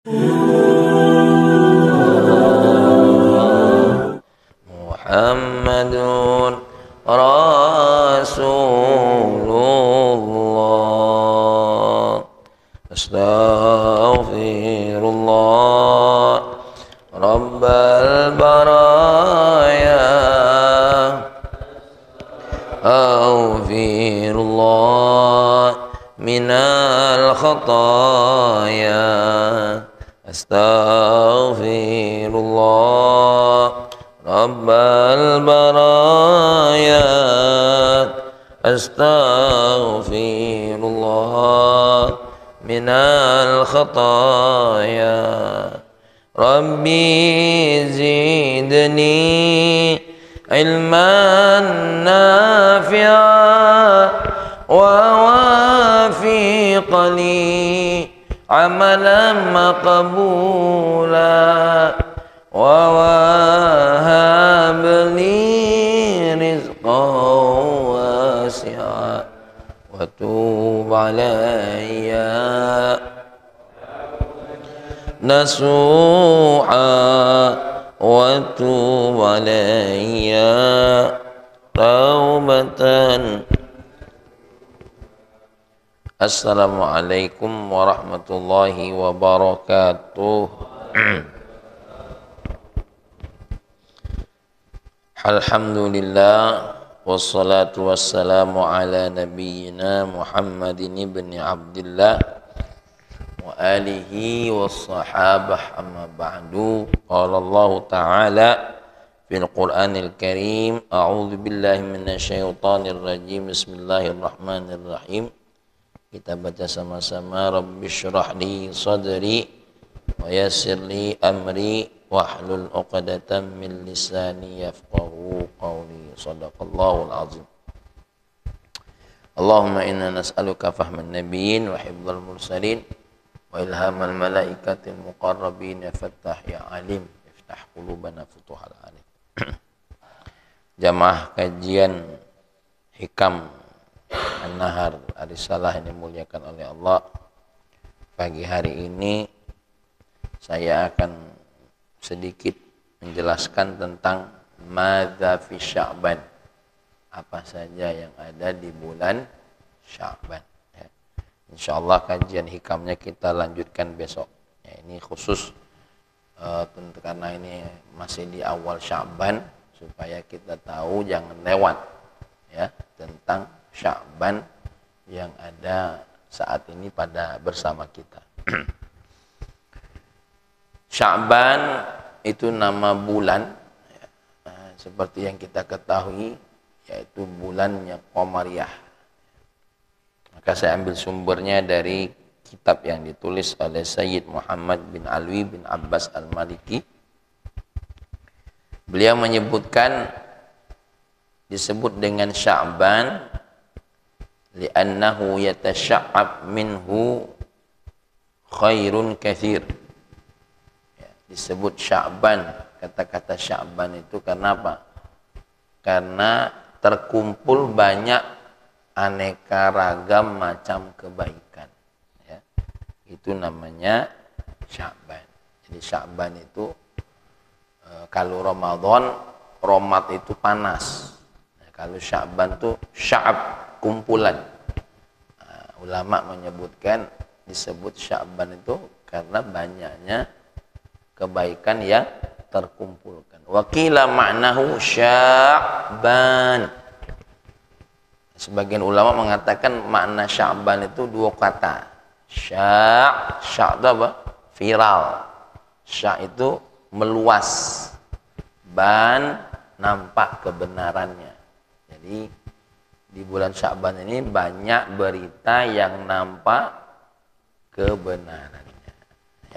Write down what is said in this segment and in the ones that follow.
Muhammadun Rasulullah. Astaghfirullah Rabbal baraya. Astaghfirullah minal khataya. Astaghfirullah Rabbal baraya. Astaghfirullah minal khataya. Rabbi zidni ilman nafi'a wa wafiqli amalan maqbula wa wahabli rizqan wasi'a wa tub alayya nasu'a wa tub alayya taubatan. Assalamualaikum warahmatullahi wabarakatuh. Alhamdulillah wassalatu wassalamu ala nabiyyina Muhammadin ibn Abdullah wa alihi wassahabah amma ba'du. Qala Allah ta'ala fil Qur'anil Karim, a'udzu billahi minasyaitonir rajim. Bismillahirrahmanirrahim. Kita baca sama-sama. Rabbi syrah li sadri wa yassir li amri wahlul 'uqdatam min lisani yafqahu qawli. Shadaqallahul azim. Allahumma inna nas'aluka fahman nabiyyin wa hifdzal mursalin wa ilhamal malaikatil muqarrabin. Ya Fattah ya Alim, iftah qulubana futuhal alim. Jamaah kajian Hikam An-Nahar Arisalah yang dimuliakan oleh Allah, pagi hari ini saya akan sedikit menjelaskan tentang madza fi Sya'ban, apa saja yang ada di bulan Sya'ban ya. Insyaallah kajian hikamnya kita lanjutkan besok ya. Ini khusus tentu karena ini masih di awal Sya'ban, supaya kita tahu jangan lewat ya tentang Sya'ban yang ada saat ini pada bersama kita. Sya'ban itu nama bulan ya, seperti yang kita ketahui, yaitu bulannya Qamariyah. Maka saya ambil sumbernya dari kitab yang ditulis oleh Sayyid Muhammad bin Alwi bin Abbas Al-Maliki. Beliau menyebutkan disebut dengan Sya'ban li'annahu yatasya'ab minhu khairun katsir. Ya, disebut Sya'ban, kata-kata Sya'ban itu karena apa? Karena terkumpul banyak aneka ragam macam kebaikan ya. Itu namanya Sya'ban. Jadi Sya'ban itu kalau Ramadan, Romad itu panas. Nah, kalau Sya'ban itu sya'ab, kumpulan. Ulama menyebutkan disebut Sya'ban itu karena banyaknya kebaikan yang terkumpulkan. Wa qila ma'nahu Sya'ban. Sebagian ulama mengatakan makna Sya'ban itu dua kata. Sya' itu apa? Viral. Sya' itu meluas. Ban nampak kebenarannya. Jadi di bulan Sya'ban ini banyak berita yang nampak kebenarannya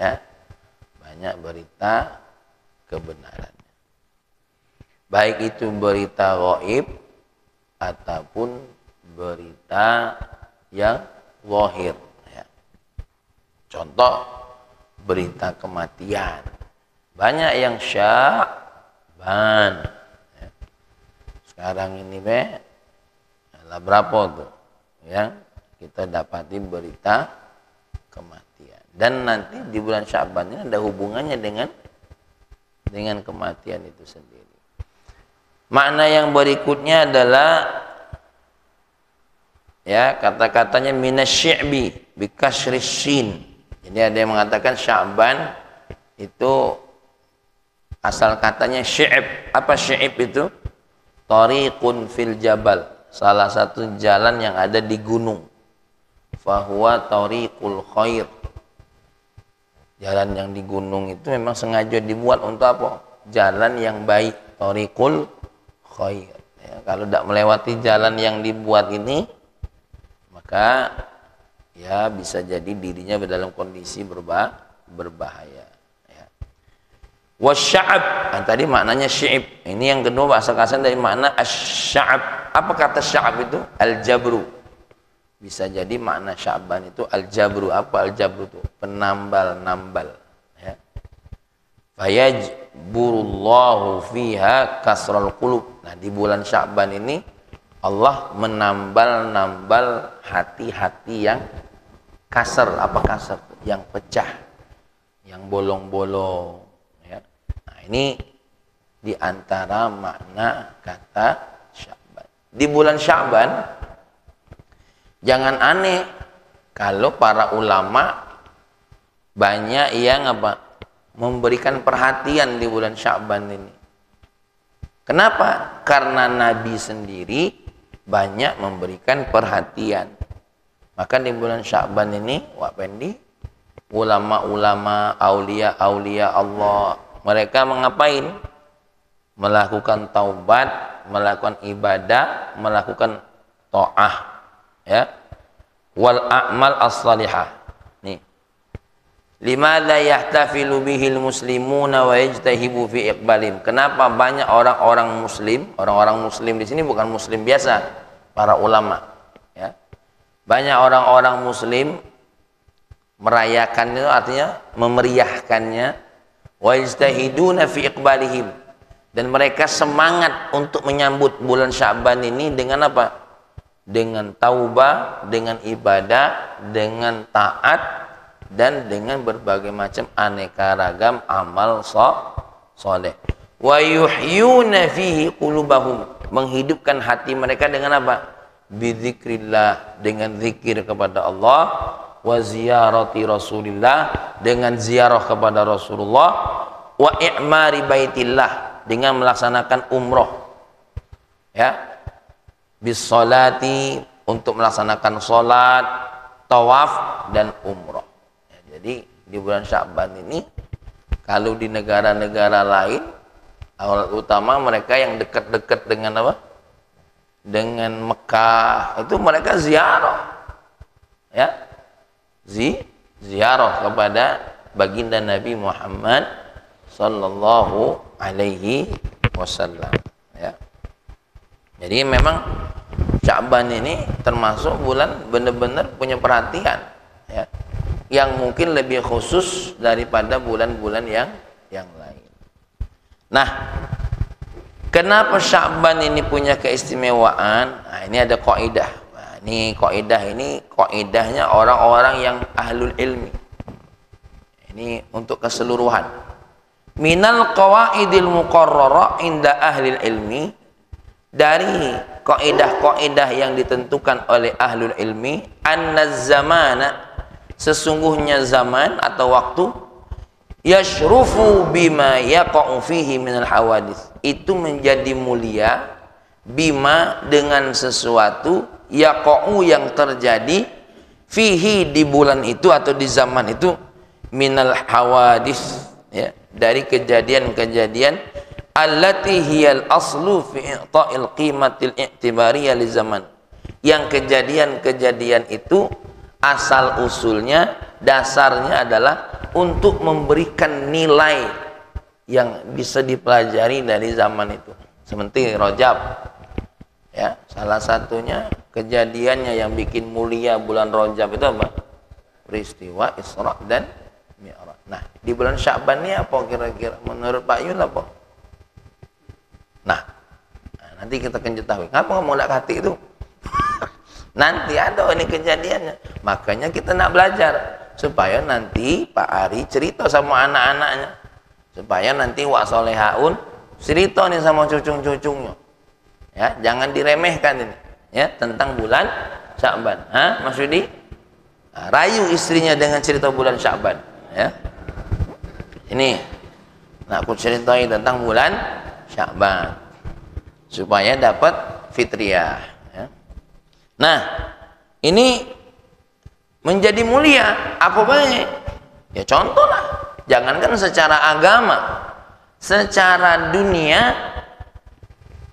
ya. Banyak berita kebenarannya, baik itu berita ghaib ataupun berita yang zahir ya. Contoh berita kematian, banyak yang Sya'ban ya. Sekarang ini berapa tuh yang kita dapati berita kematian Dan nanti di bulan Sya'ban ini ada hubungannya dengan kematian itu sendiri. Makna yang berikutnya adalah ya kata-katanya minasyi'bi bi kasris shin. Jadi ada yang mengatakan Sya'ban itu asal katanya syi'ib. Apa syi'ib itu? Tariqun fil jabal, salah satu jalan yang ada di gunung. Fahuwa tariqul khair. Jalan yang di gunung itu memang sengaja dibuat untuk apa? Jalan yang baik, tariqul khair. Ya, kalau tidak melewati jalan yang dibuat ini, maka ya bisa jadi dirinya dalam kondisi berbahaya. Ya. Wasya'ab, tadi maknanya syi'ib. Ini yang kedua bahasa kasar dari makna asy'ab. Apa kata sya'ab itu? Al-jabru. Bisa jadi makna Sya'ban itu al-jabru. Apa al-jabru itu? Penambal-nambal. Ya. Fayajburullahu fiha kasral qulub. Nah, di bulan Sya'ban ini Allah menambal-nambal hati-hati yang kasar. Apa kasar? Yang pecah, yang bolong-bolong. Ya. Nah, ini di antara makna kata Sya'ban. Di bulan Sya'ban jangan aneh kalau para ulama banyak yang memberikan perhatian di bulan Sya'ban ini. Kenapa? Karena Nabi sendiri banyak memberikan perhatian. Maka di bulan Sya'ban ini, Wak Pendi, ulama-ulama, aulia-aulia Allah, mereka mengapain? Melakukan taubat, melakukan ibadah, melakukan ta'ah. Ya, wal a'mal as-salihah. Nih, limadza yahtafilu bihil muslimuna wa yajtahibu fi iqbalim. Kenapa banyak orang-orang muslim di sini bukan muslim biasa, para ulama, ya. Banyak orang-orang muslim merayakan itu artinya memeriahkannya, wa yajtahiduna fi iqbalihim, dan mereka semangat untuk menyambut bulan Sya'ban ini dengan apa? Dengan taubah, dengan ibadah, dengan taat, dan dengan berbagai macam aneka ragam amal soleh. Wa yuhyuna fihi qulubahum, menghidupkan hati mereka dengan apa? Bidzikrillah, dengan zikir kepada Allah, wa ziyarati Rasulillah, dengan ziarah kepada Rasulullah, wa i'mari baitillah, dengan melaksanakan umroh. Ya. Bisolati, untuk melaksanakan sholat, tawaf, dan umroh. Ya, jadi di bulan Sya'ban ini, kalau di negara-negara lain, awal utama mereka yang dekat-dekat dengan apa? Dengan Mekah, itu mereka ziarah. Ya, ziarah kepada baginda Nabi Muhammad sallallahu alaihi wasallam. Ya. Jadi memang Sya'ban ini termasuk bulan benar-benar punya perhatian, ya, yang mungkin lebih khusus daripada bulan-bulan yang lain. Nah, kenapa Sya'ban ini punya keistimewaan? Nah, ini ada kaidah. Nah, ini kaidahnya orang-orang yang ahlul ilmi. Ini untuk keseluruhan. Minal qawaidil muqarrarah inda ahlil ilmi, dari kaidah-kaidah yang ditentukan oleh ahlul ilmi, annaz zamana, sesungguhnya zaman atau waktu, yashrufu bima yaqa'u fihi minal hawadits, itu menjadi mulia, bima, dengan sesuatu, yaqa'u, yang terjadi, fihi, di bulan itu atau di zaman itu, minal hawadits, ya, dari kejadian-kejadian allati hiyal aslu fi i'ta'il qimatil i'tibariyah li zaman, yang kejadian-kejadian itu asal usulnya, dasarnya adalah untuk memberikan nilai yang bisa dipelajari dari zaman itu. Seperti Rajab, ya, salah satunya kejadiannya yang bikin mulia bulan Rajab itu apa? Peristiwa Isra dan Mi'raj. Nah, di bulan Sya'ban ini apa kira-kira menurut Pak Yun apa? Nah, nanti kita akan ketahui. Ngapa ngomong nak hati itu? Nanti ada ini kejadiannya. Makanya kita nak belajar supaya nanti Pak Ari cerita sama anak-anaknya, supaya nanti wak solehaun cerita nih sama cucung-cucungnya. Ya, jangan diremehkan ini. Ya, tentang bulan Sya'ban. Mas Yudi? Rayu istrinya dengan cerita bulan Sya'ban. Ya. Ini, nah aku ceritain tentang bulan Sya'ban supaya dapat fitriyah. Ya. Nah, ini menjadi mulia apa baik? Ya contoh lah. Jangankan secara agama, secara dunia,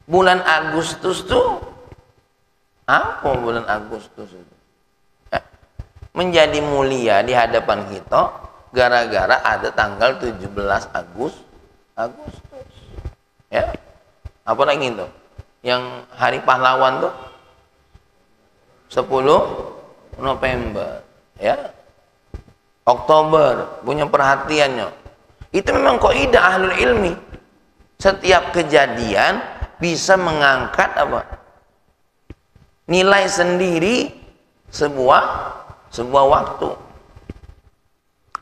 bulan Agustus tuh apa bulan Agustus itu? Menjadi mulia di hadapan kita gara-gara ada tanggal 17 Agustus. Ya. Apa lagi itu? Yang hari pahlawan tuh 10 November, ya. Oktober punya perhatiannya. Itu memang kaidah ahlul ilmi. Setiap kejadian bisa mengangkat apa? Nilai sendiri sebuah waktu.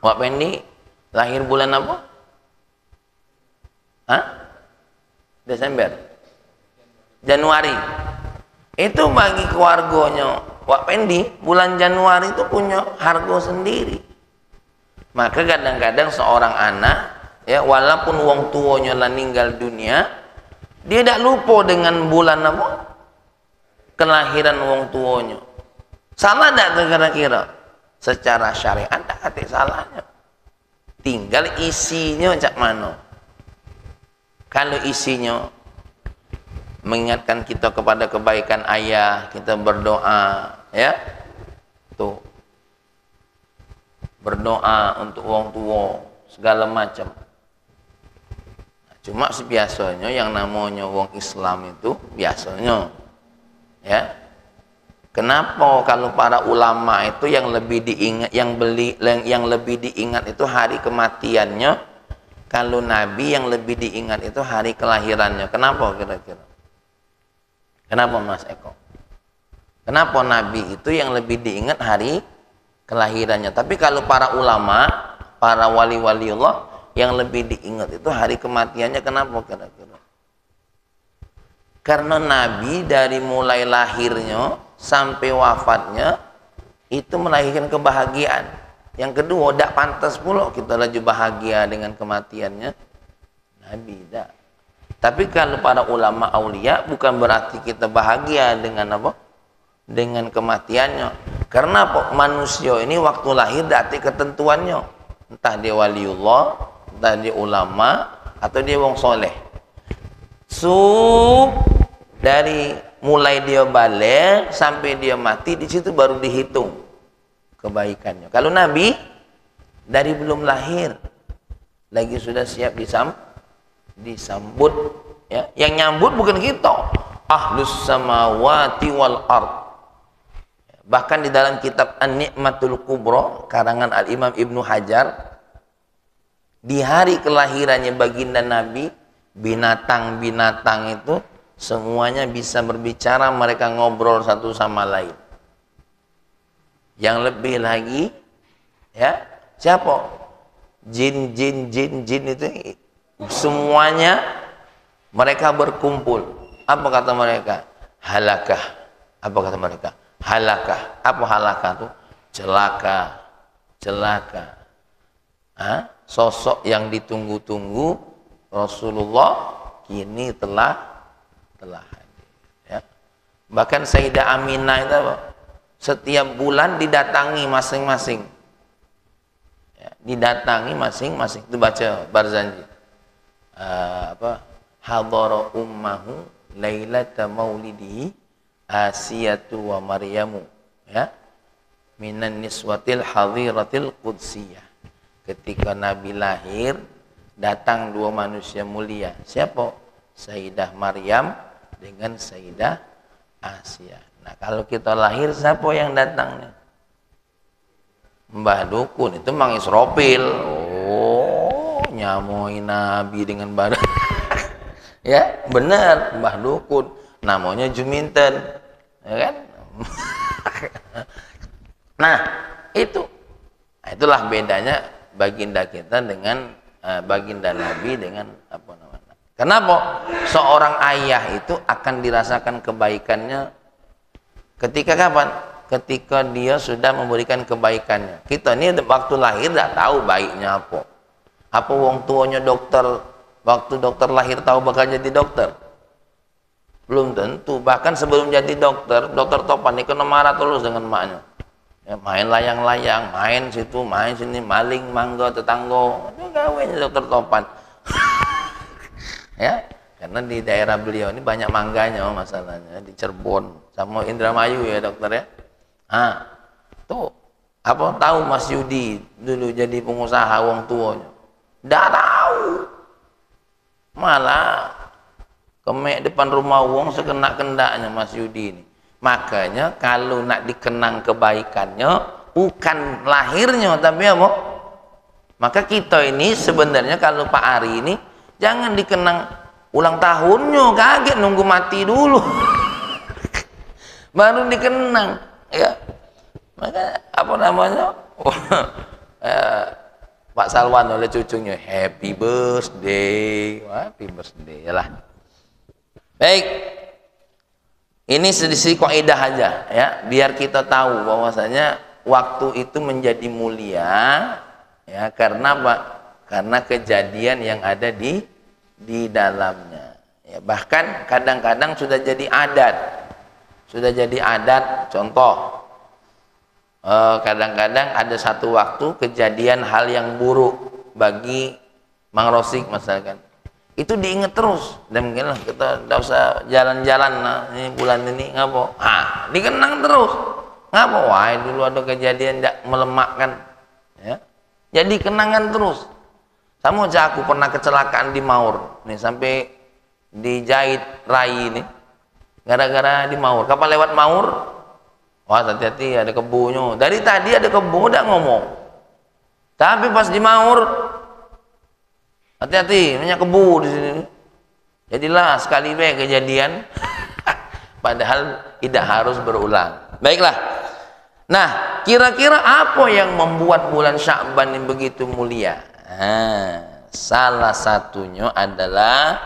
Wak Pendi lahir bulan apa? Desember. Januari. Itu bagi keluarganya Wak Pendi, bulan Januari itu punya harga sendiri. Maka kadang-kadang seorang anak, ya walaupun wong tuanya lah meninggal dunia, dia tidak lupa dengan bulan apa? Kelahiran wong tuanya. Salah tidak kira-kira? Secara syariat tak ada salahnya. Tinggal isinya cak mana. Kalau isinya mengingatkan kita kepada kebaikan ayah, kita berdoa, ya. Tuh. Berdoa untuk wong tua, segala macam. Cuma biasanya yang namanya wong Islam itu biasanya, ya. Kenapa kalau para ulama itu yang lebih diingat, yang lebih diingat itu hari kematiannya, kalau Nabi yang lebih diingat itu hari kelahirannya. Kenapa kira-kira? Kenapa Mas Eko? Kenapa Nabi itu yang lebih diingat hari kelahirannya? Tapi kalau para ulama, para wali-wali Allah yang lebih diingat itu hari kematiannya. Kenapa kira-kira? Karena Nabi dari mulai lahirnya sampai wafatnya itu melahirkan kebahagiaan. Yang kedua, tidak pantas pula kita lagi bahagia dengan kematiannya Nabi, tidak. Tapi kalau para ulama aulia bukan berarti kita bahagia dengan apa? Dengan kematiannya. Karena manusia ini waktu lahir tidak ada ketentuannya. Entah dia waliullah, entah dia ulama, atau dia wong soleh. Dari mulai dia balik sampai dia mati, di situ baru dihitung kebaikannya. Kalau Nabi dari belum lahir lagi sudah siap disambut, ya. Yang nyambut bukan kita, ahlus samawati wal ard. Bahkan di dalam kitab An-Ni'matul Kubra karangan Al-Imam Ibnu Hajar, di hari kelahirannya baginda Nabi, binatang-binatang itu semuanya bisa berbicara, mereka ngobrol satu sama lain. Yang lebih lagi, ya, siapa? Jin itu semuanya mereka berkumpul. Apa kata mereka? Halakah. Apa kata mereka? Halakah. Apa halakah itu? Celaka. Sosok yang ditunggu-tunggu Rasulullah kini telah hadir, ya. Bahkan Sayyidah Aminah itu apa? Setiap bulan didatangi masing-masing, ya, didatangi masing-masing. Itu baca Barzanji, hadara ummahu lailata maulidihi Asiyatu wa Maryamu, ya, minan niswatil hadiratil qudsiyah. Ketika Nabi lahir, datang dua manusia mulia. Siapa? Sayyidah Maryam dengan Sayyidah Asia. Nah, kalau kita lahir, siapa yang datangnya? Mbah Dukun, itu Mang Isropil. Oh, nyamoin Nabi dengan badan. Ya, benar, Mbah Dukun. Namanya Juminten, ya kan? Nah, itu. itulah bedanya baginda kita dengan baginda Nabi dengan apa namanya. Kenapa? Seorang ayah itu akan dirasakan kebaikannya ketika kapan? Ketika dia sudah memberikan kebaikannya. Kita ini waktu lahir tidak tahu baiknya apa. Apa wong tuanya dokter, waktu dokter lahir tahu bakal jadi dokter? Belum tentu. Bahkan sebelum jadi dokter, dokter Topan itu marah terus dengan maknya. Ya, main layang-layang, main situ, main sini, maling, mangga, tetangga. Itu gawenya dokter Topan. Ya, karena di daerah beliau ini banyak mangganya masalahnya, di Cirebon sama Indramayu ya dokter ya. Tuh apa tahu Mas Yudi dulu jadi pengusaha wong tuanya? Nggak tahu. Malah kemek depan rumah wong sekena-kendaknya Mas Yudi ini. Makanya kalau nak dikenang kebaikannya bukan lahirnya tapi apa? Maka kita ini sebenarnya kalau Pak Ari ini jangan dikenang ulang tahunnya, kaget nunggu mati dulu. Baru dikenang ya. Maka apa namanya? Pak Salwan oleh cucunya happy birthday. Happy birthday ya lah. Baik. Ini sedikit kaidah aja ya, biar kita tahu bahwasanya waktu itu menjadi mulia ya karena apa? Karena kejadian yang ada di dalamnya. Ya, bahkan kadang-kadang sudah jadi adat. Sudah jadi adat, contoh kadang-kadang ada satu waktu kejadian hal yang buruk bagi Mang Rosik misalkan, itu diingat terus dan mungkin lah kita tidak usah jalan-jalan ini bulan ini ngapa, dikenang terus ngapa, wah dulu ada kejadian tidak melemakkan ya, jadi kenangan terus. Sama aja aku pernah kecelakaan di Maur nih sampai dijahit rai ini gara-gara di Maur, kapal lewat Maur. Wah hati-hati ada kebunya. Dari tadi ada kebu udah ngomong. Tapi pas di Maur hati-hati banyak kebu di sini. Jadilah sekali kejadian padahal tidak harus berulang. Baiklah. Nah, kira-kira apa yang membuat bulan Sya'ban ini begitu mulia? Salah satunya adalah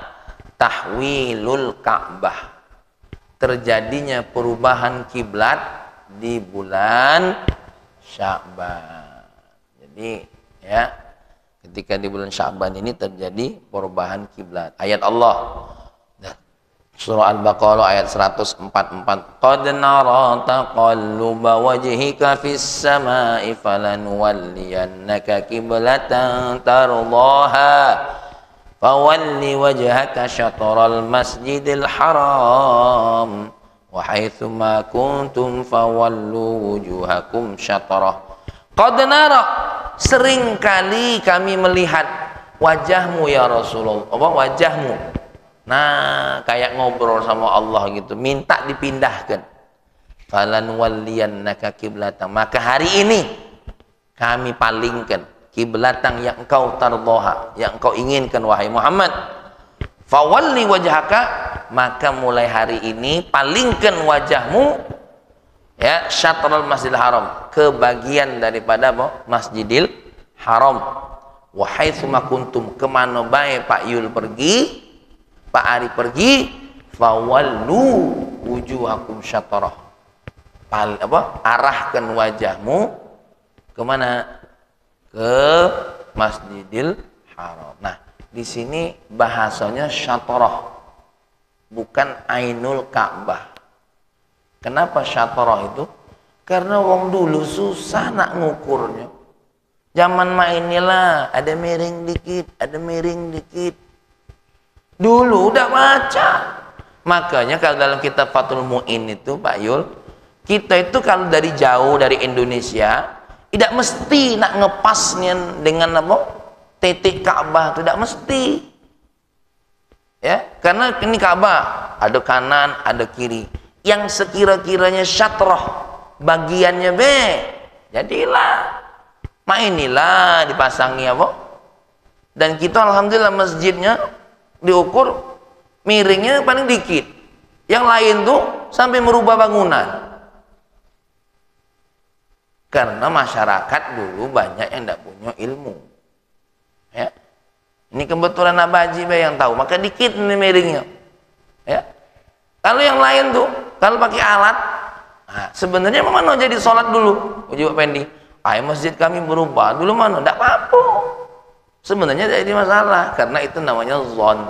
tahwilul Ka'bah. Terjadinya perubahan kiblat di bulan Sya'ban. Jadi ya, ketika di bulan Sya'ban ini terjadi perubahan kiblat. Ayat Allah surah Al-Baqarah ayat 144. Qad nara taqalluba wajhika fis sama'i falanuwalliyannaka qiblatan tardaha fawalli wajhaka syatral masjidil haram wa haitsu ma kuntum fawallu wujuhakum syatrah. Qad nara, seringkali kami melihat wajahmu ya Rasulullah. Apa wajahmu? Nah, kayak ngobrol sama Allah gitu, minta dipindahkan. Falan walliyannaka qiblatan, maka hari ini kami palingkan kiblatan yang engkau tardoha, yang engkau inginkan wahai Muhammad. Fawalli wajhaka, maka mulai hari ini palingkan wajahmu ya syatral masjidil haram, ke bagian daripada apa? Masjidil haram. Wa haitsu ma kuntum, kemana baik Pak Yul pergi, Pak Ari pergi, fawallu wujuhakum syatrah, arahkan wajahmu kemana? Ke Masjidil Haram. Nah, di sini bahasanya syatrah, bukan ainul Ka'bah. Kenapa syatrah itu? Karena wong dulu susah nak ngukurnya. Zaman mainilah ada miring dikit, ada miring dikit. Dulu udah baca. Makanya kalau dalam kitab Fathul Mu'in itu Pak Yul, kita itu kalau dari jauh dari Indonesia tidak mesti nak ngepasnya dengan apa? Titik Ka'bah, tidak mesti. Ya, karena ini Ka'bah ada kanan, ada kiri. Yang sekira-kiranya syatrah bagiannya B. Jadilah mainilah dipasangi apa? Dan kita alhamdulillah masjidnya diukur miringnya paling dikit. Yang lain tuh sampai merubah bangunan. Karena masyarakat dulu banyak yang tidak punya ilmu. Ya. Ini kebetulan Abaji yang tahu, maka dikit ini miringnya. Ya. Kalau yang lain tuh, kalau pakai alat, nah, sebenarnya mana jadi sholat dulu? Uji Pak Pendi, masjid kami berubah, dulu mana? Tidak apa-apa. Sebenarnya tidak jadi masalah, karena itu namanya zon,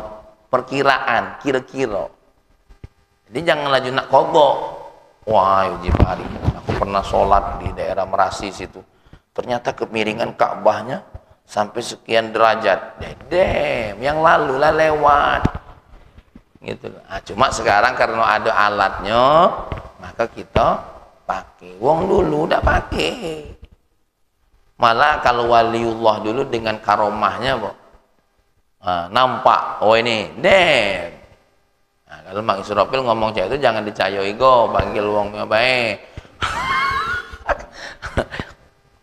perkiraan, kira-kira. Jadi jangan laju nak kodok. Wah, Uji Pak Hari, aku pernah sholat di daerah Merasi situ. Ternyata kemiringan Ka'bahnya sampai sekian derajat. Dedem, yang lalu lah lewat. Gitu. Nah, cuma sekarang karena ada alatnya, maka kita pakai. Wong dulu udah pakai. Malah kalau waliullah dulu dengan karomahnya, nampak, oh ini, dem. Nah, kalau Mang Israfil ngomong cewek itu jangan dicayoi go, panggil wong baik.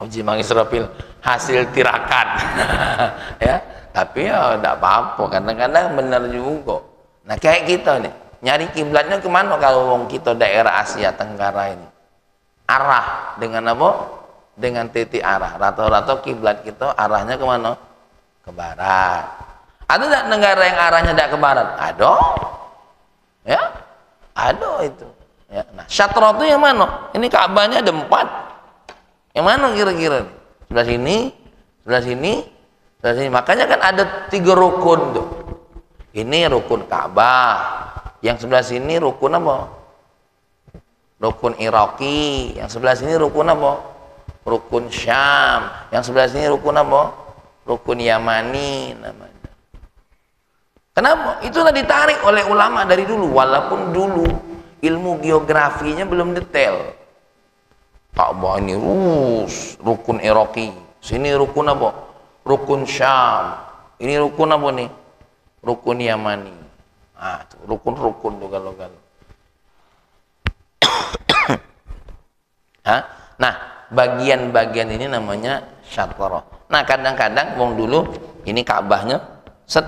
Uji Mang Israfil hasil tirakat. Ya, tapi ya tidak apa-apa, kadang-kadang benar juga. Nah, kayak kita nih, nyari kiblatnya kemana kalau wong kita daerah Asia Tenggara ini? Arah dengan apa? Dengan titik arah. Rata-rata kiblat kita arahnya kemana? Ke barat. Ada tidak negara yang arahnya tidak ke barat? Ada. Ya, ada itu. Ya. Nah, syatra itu yang mana? Ini Ka'bahnya ada 4. Yang mana kira-kira? Sebelah sini, sebelah sini, sebelah sini. Makanya kan ada 3 rukun tuh. Ini rukun Ka'bah. Yang sebelah sini rukun apa? Rukun Iraki. Yang sebelah sini rukun apa? Rukun Syam. Yang sebelah sini rukun apa? Rukun Yamani namanya. Kenapa? Itulah ditarik oleh ulama dari dulu. Walaupun dulu ilmu geografinya belum detail. Ka'bah ini rukun Iraki. Sini rukun apa? Rukun Syam. Ini rukun apa nih? Rukun Yamani. Ah, rukun-rukun tuh kalau. Nah, bagian-bagian ini namanya syatra. Nah, kadang-kadang wong dulu ini Ka'bahnya set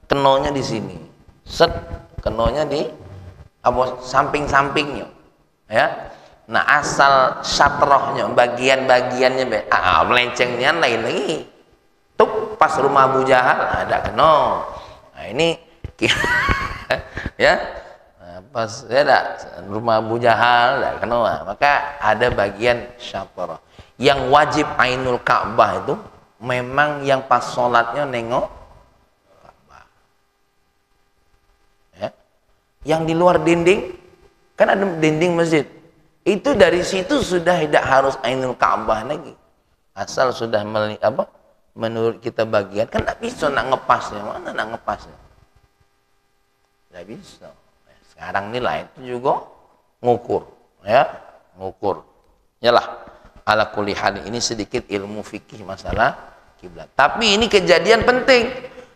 kenonya di sini. Set kenonya di apa samping-sampingnya. Ya. Nah, asal syatrahnya, bagian-bagiannya melencengnya lain lagi. Tuh pas rumah Abu Jahal ada keno. Nah, ini ya. Nah, pas ya ada rumah Abu Jahal ada keno. Maka ada bagian syatrah. Yang wajib ainul Ka'bah itu memang yang pas sholatnya nengok Ka'bah. Ya. Yang di luar dinding kan ada dinding masjid. Itu dari situ sudah tidak harus ainul Ka'bah lagi. Asal sudah menurut kita bagian kan tidak bisa nak ngepasnya. Mana nak ngepasnya? Tidak bisa. Sekarang nilai itu juga ngukur, ya, ngukur. Yalah, ala kulli hal ini sedikit ilmu fikih masalah kiblat. Tapi ini kejadian penting.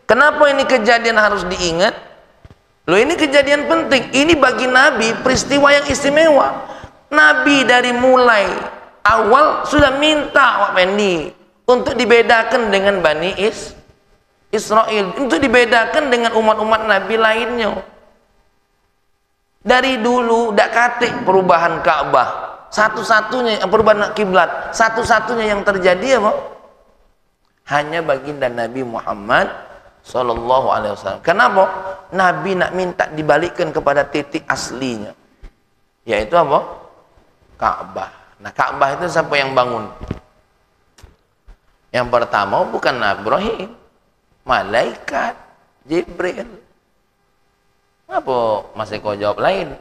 Kenapa ini kejadian harus diingat? Loh, ini kejadian penting. Ini bagi Nabi peristiwa yang istimewa. Nabi dari mulai awal sudah minta Wak Pendi untuk dibedakan dengan Bani Israel, untuk dibedakan dengan umat-umat Nabi lainnya. Dari dulu dak katik perubahan Ka'bah, satu-satunya perubahan kiblat, satu-satunya yang terjadi apa? Hanya baginda Nabi Muhammad sallallahu alaihi wasallam. Kenapa? Nabi nak minta dibalikkan kepada titik aslinya, yaitu apa? Ka'bah. Nah, Ka'bah itu siapa yang bangun? Yang pertama bukan Nabi Ibrahim, malaikat Jibril. Apa masih kau jawab lain?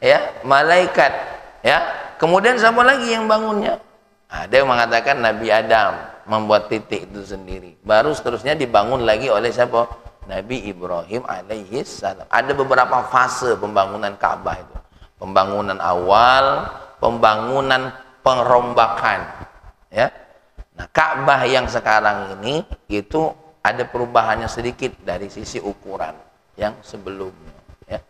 Ya, malaikat. Ya, kemudian siapa lagi yang bangunnya? Ada yang mengatakan Nabi Adam membuat titik itu sendiri. Baru seterusnya dibangun lagi oleh siapa? Nabi Ibrahim alaihi salam. Ada beberapa fase pembangunan Ka'bah itu. Pembangunan awal, pembangunan perombakan, ya. Nah, Ka'bah yang sekarang ini itu ada perubahannya sedikit dari sisi ukuran yang sebelumnya, ya.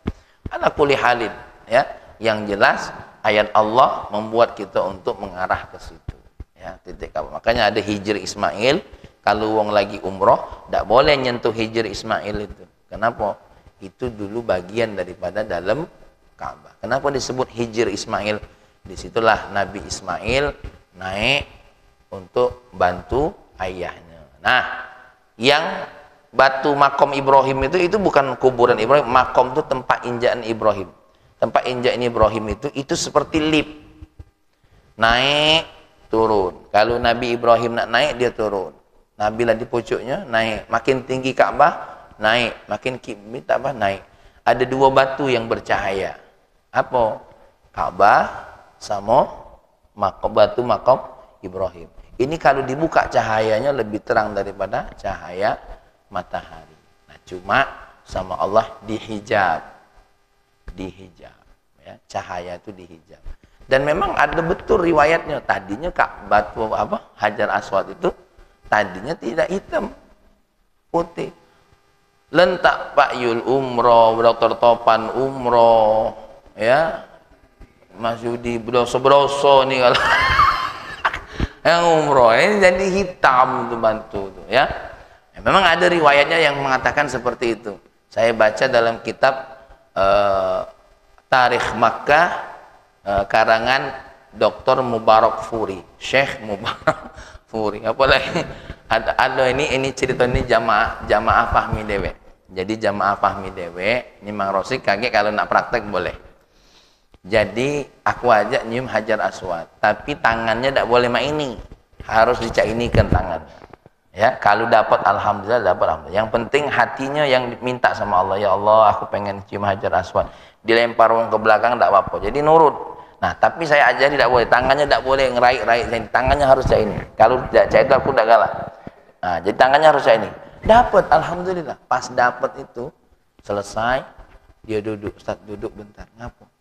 Ala kulli halin, ya. Yang jelas ayat Allah membuat kita untuk mengarah ke situ, ya, titik Ka'bah. Makanya ada hijr Ismail, kalau wong lagi umroh tidak boleh nyentuh hijr Ismail itu. Kenapa? Itu dulu bagian daripada dalam Ka'bah. Kenapa disebut hijr Ismail? Disitulah Nabi Ismail naik untuk bantu ayahnya. Nah, yang batu makom Ibrahim itu bukan kuburan Ibrahim. Makom itu tempat injakan Ibrahim. Tempat injakan Ibrahim itu seperti lift. Naik, turun. Kalau Nabi Ibrahim nak naik, dia turun. Nabi lah di pucuknya, naik. Makin tinggi Ka'bah, naik. Makin Ka'bah, naik. Ada dua batu yang bercahaya. Apa? Ka'bah sama batu makom Ibrahim. Ini kalau dibuka cahayanya lebih terang daripada cahaya matahari. Nah, cuma sama Allah dihijab. Ya, cahaya itu dihijab. Dan memang ada betul riwayatnya. Tadinya batu Hajar Aswad itu tadinya tidak hitam, putih. Lentak Pak Yul umroh, Dr. Topan umroh, ya. Mas Yudi broso nih kalau yang umroh ini jadi hitam tuh bantu tuh, ya. Memang ada riwayatnya yang mengatakan seperti itu. Saya baca dalam kitab Tarikh Makkah karangan Dr. Mubarak Furi, Syekh Mubarak Furi. Apalagi ada ini cerita ini jamaah Fahmi Dewe. Jadi jamaah Fahmi Dewe, ini Mang Rosik kaget kalau nak praktek boleh. Jadi aku ajak nyium Hajar Aswad, tapi tangannya tidak boleh maini, harus dicainikan tangannya. Ya, kalau dapat alhamdulillah, dapat alhamdulillah. Yang penting hatinya yang minta sama Allah, ya Allah, aku pengen cium Hajar Aswad. Dilempar orang ke belakang tidak apa-apa. Jadi nurut. Nah, tapi saya ajari tidak boleh, tangannya tidak boleh ngeraik-raik, tangannya harus caini. Kalau tidak cair aku tidak galak. Nah, jadi tangannya harus caini. Dapat alhamdulillah. Pas dapat itu selesai, dia duduk, Ustaz duduk bentar. Ngapa?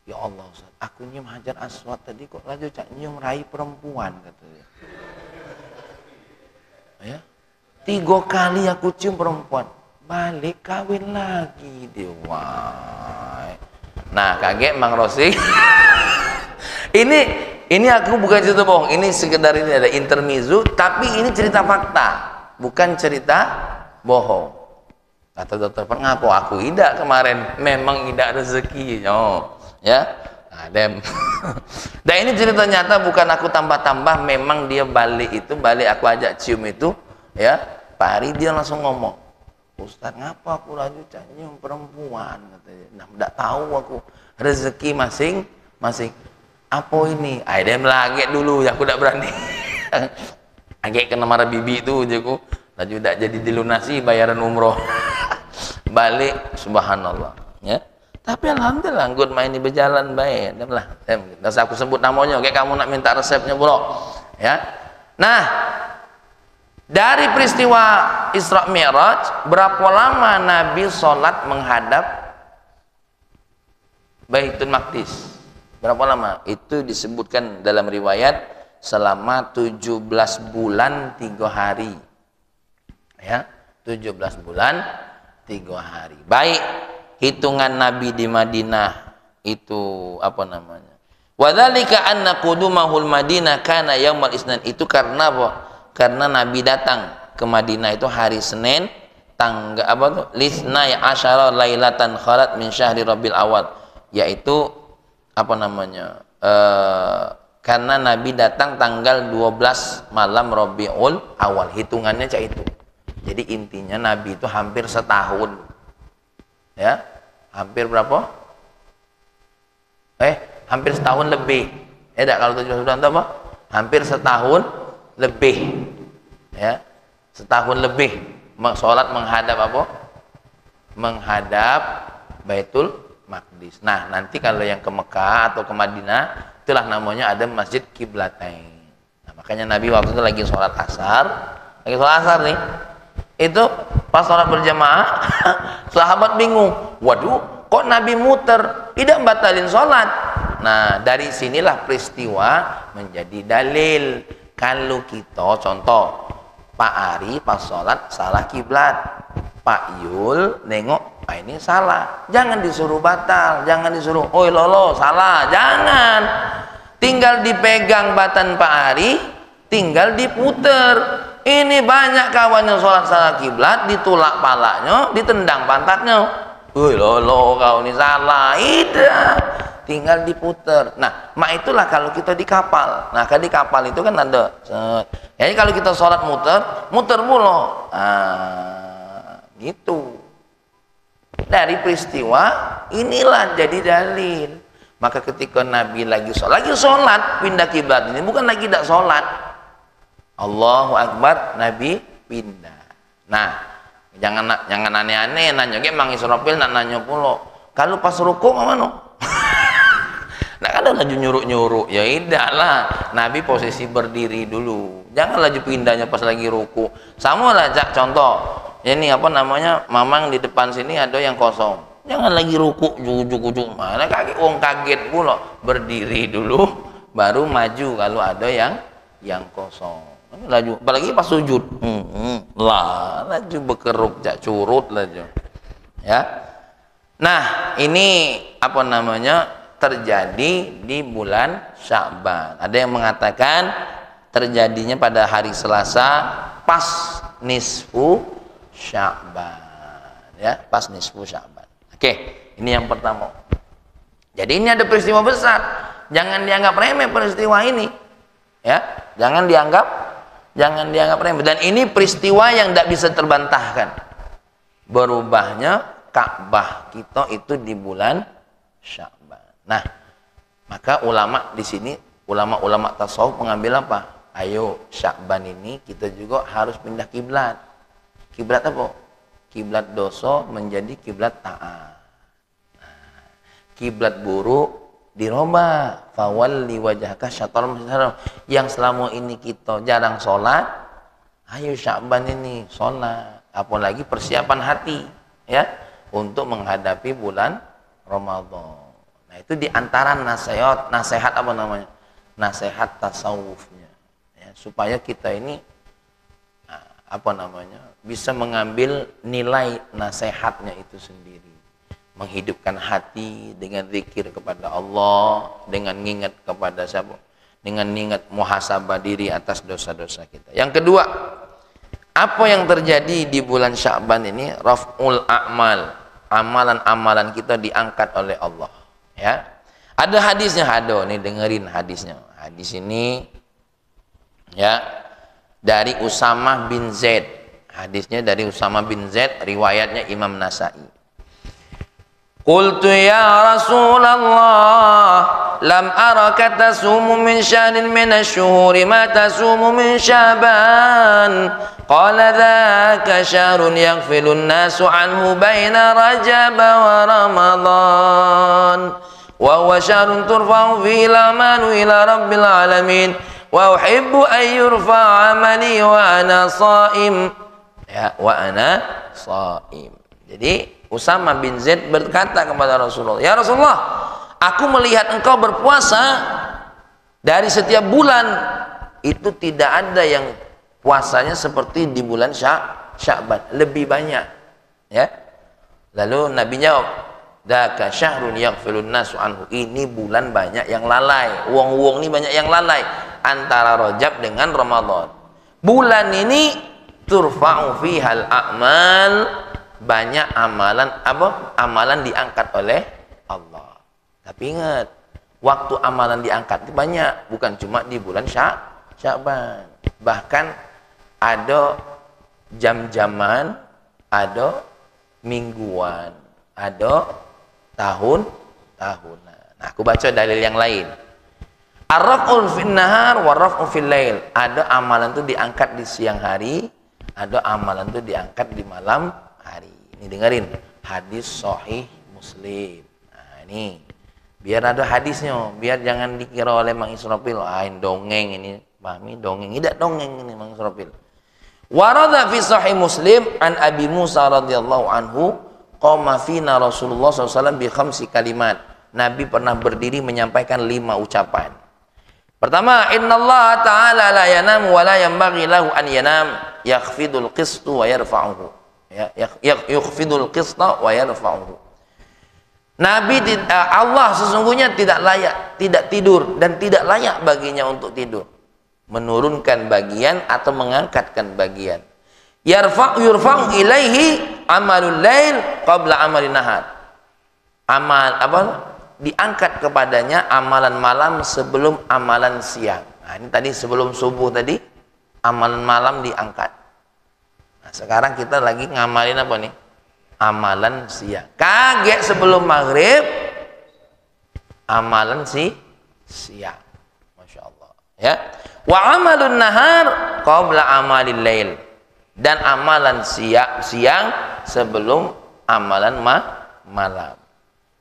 Ya Allah Ustaz, aku nyium Hajar Aswad tadi kok laju cak nyium rai perempuan katanya. Ya, 3 kali aku cium perempuan, balik kawin lagi dia. Wah. Nah, kaget Mang Rosik. ini aku bukan cerita bohong, ini sekedar ini ada intermezzo, tapi ini cerita fakta, bukan cerita bohong. Kata dokter, "Ngapa aku tidak kemarin? Memang tidak rezeki." Oh. Ya, adem. Dan ini cerita nyata, bukan aku tambah-tambah. Memang dia balik aku ajak cium itu, ya. Pak Hari dia langsung ngomong, "Ustaz, ngapa aku laju cium perempuan?" Katanya. Nah, tidak tahu aku, rezeki masing-masing. Apa ini? Adem lagi dulu, ya aku tidak berani. Agak kena marah bibi itu, aku laju tidak jadi dilunasi bayaran umroh. Balik, subhanallah, ya. Tapi alhamdulillah good main ini berjalan baik. Lah, enggak usah aku sebut namanya, kayak kamu nak minta resepnya pula. Ya. Nah, dari peristiwa Isra Mi'raj, berapa lama Nabi sholat menghadap Baitul Maqdis? Berapa lama? Itu disebutkan dalam riwayat selama 17 bulan 3 hari. Ya, 17 bulan 3 hari. Baik. Hitungan Nabi di Madinah itu apa namanya? Wadzalika anna qudumahul Madinah kana yaumal Isnin. Itu karena apa? Karena Nabi datang ke Madinah itu hari Senin, tanggal apa tuh? Lisnai asyara lailatan khalat min syahri Rabiul Awal, yaitu apa namanya? Karena Nabi datang tanggal 12 malam Rabiul Awal. Hitungannya cak itu. Jadi intinya Nabi itu hampir setahun. Ya, hampir berapa? Hampir setahun lebih. Tidak, kalau 17 bulan itu apa? Hampir setahun lebih. Ya, setahun lebih. Sholat menghadap apa? Menghadap Baitul Maqdis. Nah, nanti kalau yang ke Mekah atau ke Madinah, itulah namanya ada Masjid Qiblatain. Nah, makanya Nabi waktu itu lagi sholat asar nih. Itu pas sholat berjamaah, sahabat bingung. Waduh, kok Nabi muter? Tidak batalin sholat. Nah, dari sinilah peristiwa menjadi dalil. Kalau kita contoh, Pak Ari pas sholat salah kiblat, Pak Yul nengok, ini salah. Jangan disuruh batal, jangan disuruh, oi lolo salah, jangan. Tinggal dipegang batan Pak Ari, tinggal diputer. Ini banyak kawan yang sholat salah kiblat, ditulak palanya, ditendang pantatnya. Woi lolo kau ini salah. Tidak. tinggal diputer. Nah, itulah kalau kita di kapal. Nah, kan di kapal itu kan ada. Jadi kalau kita sholat muter mulu. Gitu. Dari peristiwa inilah jadi dalil. Maka ketika Nabi lagi sholat pindah kiblat, ini bukan lagi tidak sholat. Allahu Akbar, Nabi pindah. Nah, jangan aneh-aneh nanya ge Mang Israfil nak nanya pula. Kalau pas ruku mana? Nah, ada laju nyuruh-nyuruh. Ya idahlah, Nabi posisi berdiri dulu. Jangan laju pindahnya pas lagi ruku. Sama lah, contoh. Ini apa namanya? Mamang di depan sini ada yang kosong. Jangan lagi ruku jujuk-jujuk. Mana kaget pula. Berdiri dulu baru maju kalau ada yang kosong. Laju apalagi pas sujud. Laju bekeruk jak curut laju. Ya. Nah, ini apa namanya? Terjadi di bulan Sya'ban. Ada yang mengatakan terjadinya pada hari Selasa pas nisfu Sya'ban. Ya, pas nisfu Sya'ban. Oke, ini yang pertama. Jadi ini ada peristiwa besar. Jangan dianggap remeh peristiwa ini. Ya, jangan dianggap remeh. Dan ini peristiwa yang tidak bisa terbantahkan. Berubahnya Ka'bah kita itu di bulan Sya'ban. Nah, maka ulama di sini, ulama tasawuf mengambil apa? Ayo, Sya'ban ini kita juga harus pindah kiblat. Kiblat apa? Kiblat dosa menjadi kiblat taat. Kiblat buruk dirubah, fawalli wajhaka syatral masjidil haram. Yang selama ini kita jarang sholat, ayo Sya'ban ini sholat. Apalagi persiapan hati, ya, untuk menghadapi bulan Ramadan. Nah, itu diantara nasihat apa namanya? Nasihat tasawufnya, ya, supaya kita ini apa namanya? Bisa mengambil nilai nasihatnya itu sendiri. Menghidupkan hati dengan zikir kepada Allah, dengan ingat kepada siapa? Dengan ingat muhasabah diri atas dosa-dosa kita. Yang kedua, apa yang terjadi di bulan Sya'ban ini? Raf'ul a'mal. Amalan-amalan kita diangkat oleh Allah. Ya. Ada hadisnya, nih dengerin hadisnya. Hadis ini ya dari Usamah bin Zaid. Hadisnya dari Usamah bin Zaid, riwayatnya Imam Nasa'i. Qultu ya Rasulullah, lam araka tasumu min syahrin min asy-syuhuri ma tasumu min Sya'ban. Qala dzaka syahrun yaghfilun nasu anhu baina Rajab wa Ramadan. Wa huwa syahrun turfa'u fihi al-amalu ila rabbil alamin. Wa uhibbu an yurfa'a 'amali wa ana sha'im. Ya, wa ana sha'im. Jadi Usamah bin Zaid berkata kepada Rasulullah, ya Rasulullah, aku melihat engkau berpuasa dari setiap bulan, itu tidak ada yang puasanya seperti di bulan Sya'ban, lebih banyak. Ya. Lalu Nabi jawab, dzaka syahrun yaghfilun nasu anhu. Ini bulan banyak yang lalai. Wong-wong ini banyak yang lalai antara Rajab dengan Ramadan. Bulan ini turfa'u fihal a'mal, banyak amalan diangkat oleh Allah. Tapi ingat, waktu amalan diangkat itu banyak, bukan cuma di bulan Sya'ban. Bahkan ada jam-jaman, ada mingguan, ada tahun-tahunan. Nah, aku baca dalil yang lain. Ar-raf'u fil nahar wa raf'u fil lail. Ada amalan itu diangkat di siang hari, ada amalan itu diangkat di malam hari. Ini dengerin hadis sahih Muslim. Nah, ini biar ada hadisnya, biar jangan dikira oleh Mang Israfil dongeng ini. Pahami dongeng, tidak dongeng ini Mang Israfil. Warada fi sahih Muslim an Abi Musa radhiyallahu anhu qama fina Rasulullah SAW bi khamsi kalimat. Nabi pernah berdiri menyampaikan 5 ucapan. Pertama, innallaha ta'ala la yanamu wa la yanbaghi lahu an yanam, yakhfidul qistu wa yarfa'uhu. Ya, yukhfidul qista wa yarfa'uhu. Nabi Allah sesungguhnya tidak layak, tidak tidur dan tidak layak baginya untuk tidur. Menurunkan bagian atau mengangkatkan bagian. Yurfa'u ilaihi amalul lail qabla amalin nahar. diangkat kepadanya amalan malam sebelum amalan siang. Nah, ini tadi sebelum subuh tadi amalan malam diangkat. Nah, sekarang kita lagi ngamalin apa nih? Amalan siang. Kaget sebelum maghrib amalan siang. Masya Allah. Ya. Wa amalun nahar qabla amalil lail. Dan amalan siang sebelum amalan malam.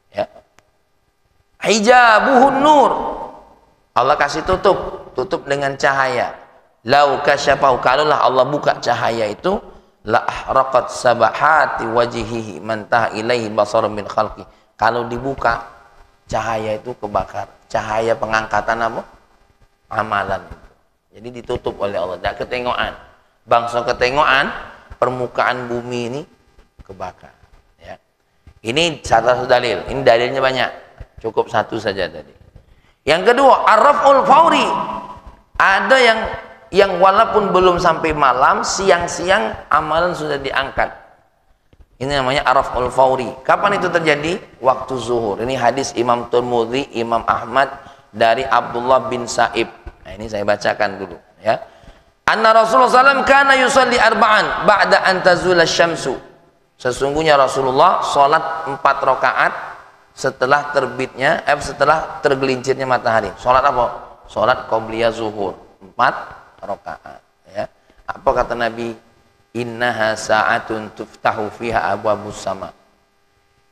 Ya. Hijabuhun nur. Allah kasih tutup dengan cahaya. Lau kasyafahu, kalaulah Allah buka cahaya itu, la ahraqat sabahati wajhihi man taha ilaihi basar min khalqi. Kalau dibuka cahaya itu kebakar. Cahaya pengangkatan apa? Amalan itu. Jadi ditutup oleh Allah, tidak ketengokan. Bangsa ketengokan, permukaan bumi ini kebakar. Ya. Ini satu dalil. Ini dalilnya banyak. Cukup satu saja tadi. Yang kedua, arraful fauri. Ada yang walaupun belum sampai malam, siang-siang amalan sudah diangkat. Ini namanya arraful fauri. Kapan itu terjadi? Waktu zuhur. Ini hadis Imam Tirmidzi, Imam Ahmad dari Abdullah bin Sa'ib. Nah, ini saya bacakan dulu ya. Anna Rasulullah SAW kana yusalli arba'an ba'da an tazula syamsu. Sesungguhnya Rasulullah salat 4 rakaat setelah setelah tergelincirnya matahari. Salat apa? Salat qabliyah zuhur 4 rakaat ya. Apa kata Nabi? Innaha sa'atun tuftahu fiha abwabus sama.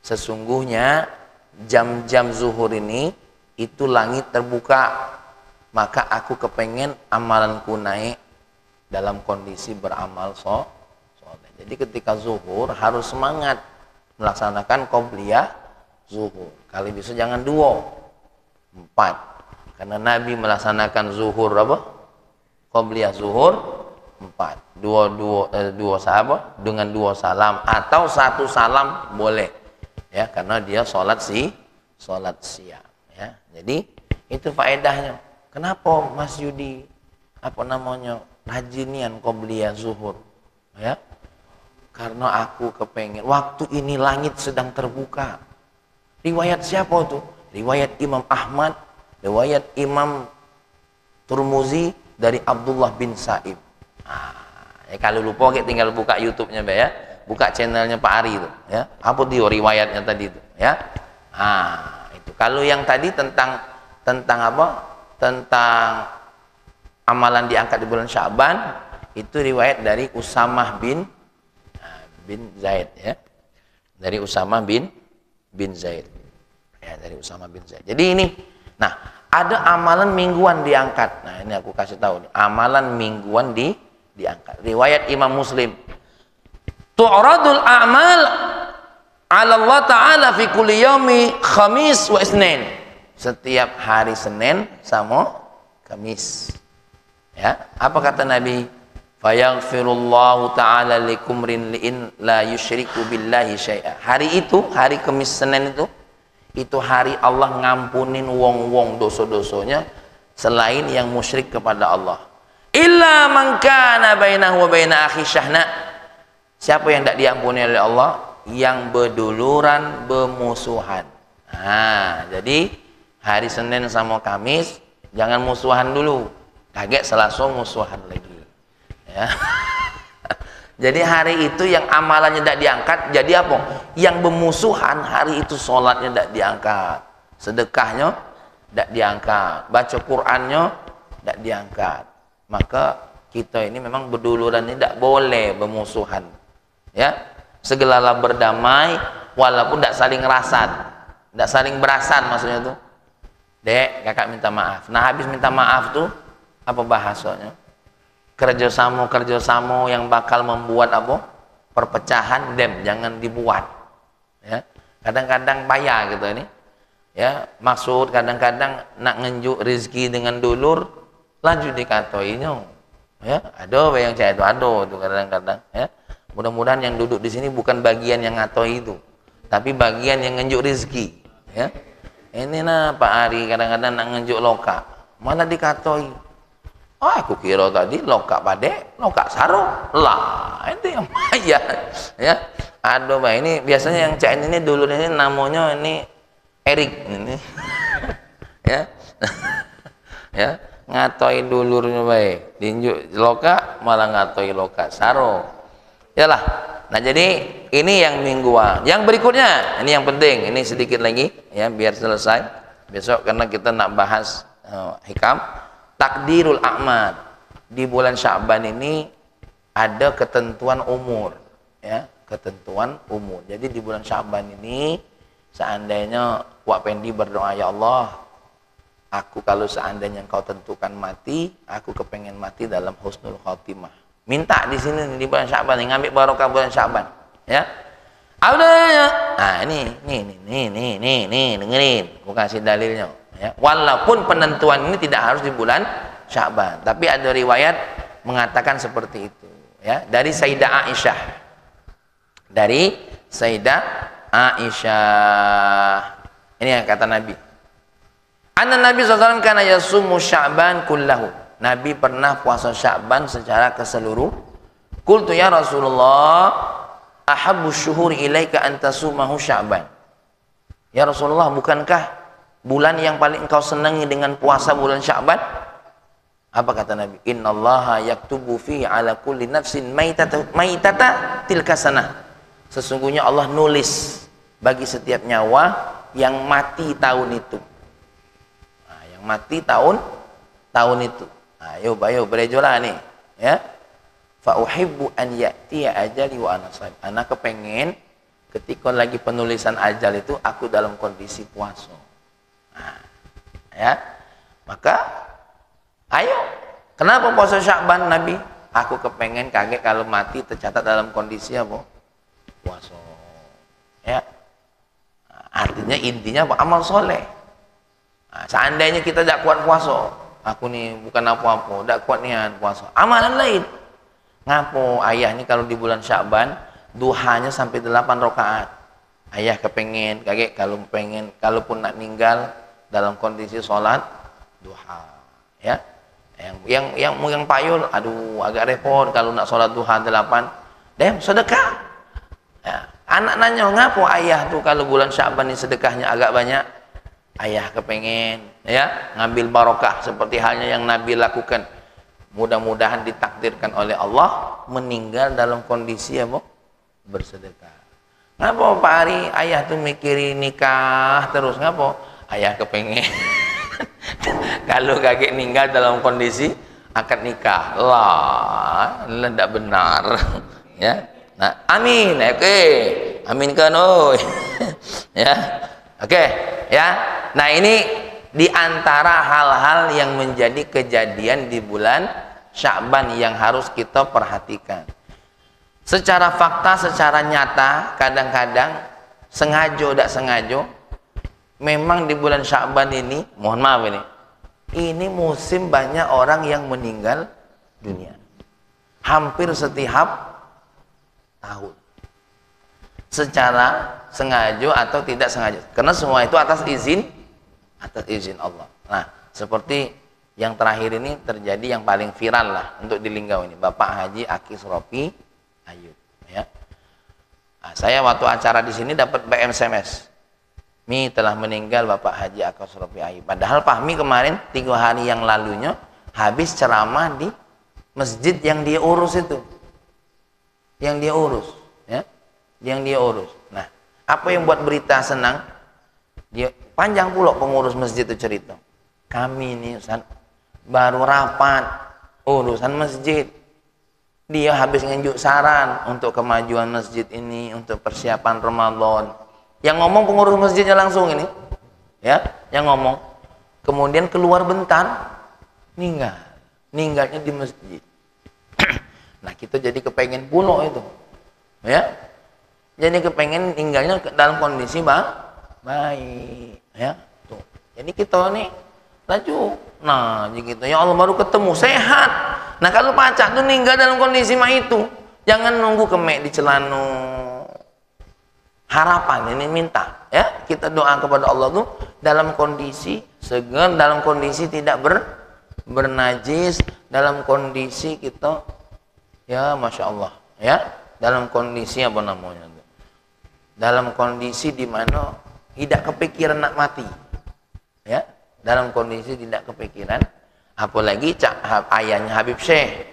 Sesungguhnya jam-jam zuhur ini itu langit terbuka, maka aku kepengen amalanku naik dalam kondisi beramal soleh. Jadi ketika zuhur harus semangat melaksanakan qobliyah zuhur. Kali bisa jangan 2, 4. Karena Nabi melaksanakan zuhur apa? Qobliyah zuhur 4. Dua sahabat dengan 2 salam atau 1 salam boleh. Ya, karena dia salat siang ya. Jadi itu faedahnya. Kenapa Mas Yudi rajinian qobliyah zuhur ya? Karena aku kepengen waktu ini langit sedang terbuka. Riwayat siapa tuh? Riwayat Imam Ahmad, riwayat Imam Tirmidzi dari Abdullah bin Sa'ib. Ya, kalau lupa tinggal buka YouTube-nya ya. Buka channelnya Pak Ari itu ya. Apa dia riwayatnya tadi itu ya? Itu. Kalau yang tadi tentang apa? Tentang amalan diangkat di bulan Sya'ban, itu riwayat dari Usamah bin Zaid ya. Dari Usamah bin Zaid. Ya, dari Usamah bin Zaid. Jadi ini, nah, ada amalan mingguan diangkat. Nah, ini aku kasih tahu nih, amalan mingguan diangkat. Riwayat Imam Muslim. Tu'radul a'mal 'ala Allah Ta'ala fi kulli yaumi Khamis wa Isnin. Setiap hari Senin sama Kamis. Ya, apa kata Nabi? Fayaghfirullahu ta'ala likumrin li'in la yusyriku billahi syai'a. Hari itu, hari Kamis Senin itu hari Allah ngampunin wong-wong dosa-dosanya selain yang musyrik kepada Allah. Illa man kana bainahu wa baina akhi syahna. Siapa yang tidak diampuni oleh Allah? Yang berduluran bermusuhan. Jadi hari Senin sama Kamis jangan musuhan dulu. Kaget Selasa musuhan lagi. Ya. Jadi hari itu yang amalannya tidak diangkat, jadi apa? Yang bermusuhan hari itu sholatnya tidak diangkat, sedekahnya tidak diangkat, baca Qur'annya tidak diangkat. Maka kita ini memang berduluran ini tidak boleh bermusuhan. Ya, segeralah berdamai walaupun tidak saling rasad, tidak saling berasan maksudnya itu. Dek, kakak minta maaf. Nah, habis minta maaf tuh apa bahasanya? Kerjasama yang bakal membuat apa? Perpecahan, jangan dibuat. Ya, kadang-kadang payah gitu ini. Ya, maksud kadang-kadang nak ngenjuk rezeki dengan dulur, lanjut dikatoinya. Ya, ada yang saya itu ada tuh kadang-kadang. Ya, mudah-mudahan yang duduk di sini bukan bagian yang ngatoi itu, tapi bagian yang ngenjuk rezeki. Ya, ini nah Pak Ari kadang-kadang nak ngenjuk loka, malah dikatoi. Aku kira tadi loka pade, loka sarung. Lah, itu yang bayar. Ya. Aduh, Mbak, ini biasanya yang cain ini dulu ini namanya ini Erik ini. Ya. Ya, ngatoi dulurnya baik. Dinjuk loka malah ngatoi loka saro. Yalah. Nah, jadi ini yang mingguan. Yang berikutnya, ini yang penting. Ini sedikit lagi ya biar selesai besok karena kita nak bahas hikam takdirul a'mad. Di bulan Sya'ban ini ada ketentuan umur ya, ketentuan umur. Jadi di bulan Sya'ban ini seandainya Wak Pendi berdoa, ya Allah, aku kalau seandainya engkau tentukan mati, aku kepengen mati dalam husnul khotimah. Minta di sini di bulan Sya'ban, ngambil barokah bulan Sya'ban, ya. Ada. Nah, ini dengerin, aku kasih dalilnya, ya. Walaupun penentuan ini tidak harus di bulan Sya'ban, tapi ada riwayat mengatakan seperti itu, ya. Dari Sayyidah Aisyah. Dari Sayyidah Aisyah. Ini yang kata Nabi. Anna Nabi SAW kana yasumu Sya'ban kullahu. Nabi pernah puasa Sya'ban secara keseluruh. Qultu ya Rasulullah, ahabbu syuhuri ilaika an tasumahu Sya'ban. Ya Rasulullah, bukankah bulan yang paling engkau senangi dengan puasa bulan Sya'ban? Apa kata Nabi? Innallaha yaktubu fi ala kulli nafsin maitata tilka sanah. Sesungguhnya Allah nulis bagi setiap nyawa yang mati tahun itu. Nah, yang mati tahun itu. Ayo berejolah nih, ya. Fa uhibbu an ya'tiya ajali wa ana shaim. Ana kepengen ketika lagi penulisan ajal itu aku dalam kondisi puasa. Nah, ya. Maka ayo, kenapa puasa Sya'ban Nabi? Aku kepengen kaget kalau mati tercatat dalam kondisi apa? Puasa. Ya. Nah, artinya intinya apa? Amal soleh. Nah, seandainya kita tidak kuat puasa, aku nih bukan apa-apa, tidak kuat niat puasa, amalan lain. Ngapo ayah ini kalau di bulan Sya'ban duhanya sampai 8 rakaat. Ayah kepengen kaget kalau pengen, kalaupun nak meninggal dalam kondisi sholat duha, ya. Yang payul, aduh agak repot kalau nak sholat duha 8. Sedekah. Ya. Anak nanya, ngapo ayah tuh kalau bulan Sya'ban ini sedekahnya agak banyak? Ayah kepengen, ya, ngambil barokah seperti halnya yang Nabi lakukan. Mudah-mudahan ditakdirkan oleh Allah meninggal dalam kondisi apa? Bersedekah. Ngapo Pak Ari ayah tuh mikirin nikah terus? Ngapo? Ayah kepengen kalau kakek meninggal dalam kondisi akad nikah. Lah, tidak benar. Ya. Nah, amin. Oke. Aminkan oi. Ya. Oke, ya. Nah, ini di antara hal-hal yang menjadi kejadian di bulan Sya'ban yang harus kita perhatikan. Secara fakta, secara nyata, kadang-kadang sengaja tidak sengaja, memang di bulan Sya'ban ini, mohon maaf ini musim banyak orang yang meninggal dunia. Hampir setiap tahun. Secara sengaja atau tidak sengaja. Karena semua itu atas izin Allah. Nah, seperti yang terakhir ini terjadi yang paling viral lah untuk di Linggau ini, Bapak Haji Akis Ropi Ayub, ya. Nah, saya waktu acara di sini dapat SMS. Mi telah meninggal Bapak Haji Akis Ropi Ayub. Padahal Fahmi kemarin 3 hari yang lalunya habis ceramah di masjid yang dia urus itu. Yang dia urus, ya. Yang dia urus. Nah, apa yang buat berita senang? Dia panjang pula pengurus masjid itu cerita. Kami ini Ustaz baru rapat urusan masjid. Dia habis nunjuk saran untuk kemajuan masjid ini, untuk persiapan Ramadan. Yang ngomong pengurus masjidnya langsung ini. Ya, yang ngomong. Kemudian keluar bentar meninggal. Meninggalnya di masjid. Nah, kita jadi kepengen pulau itu. Ya. Jadi kepengen tinggalnya dalam kondisi baik, ya. Tuh. Jadi kita nih laju. Nah, gitu. Ya Allah baru ketemu sehat. Nah, kalau pacak tuh meninggal dalam kondisi itu, jangan nunggu kemek di celana. Harapan ini minta, ya. Kita doa kepada Allah tuh dalam kondisi segar, dalam kondisi tidak bernajis, dalam kondisi kita, ya Masya Allah, ya, dalam kondisi apa namanya? Dalam kondisi di mana tidak kepikiran nak mati. Ya, dalam kondisi tidak kepikiran, apalagi ayahnya Habib Syekh.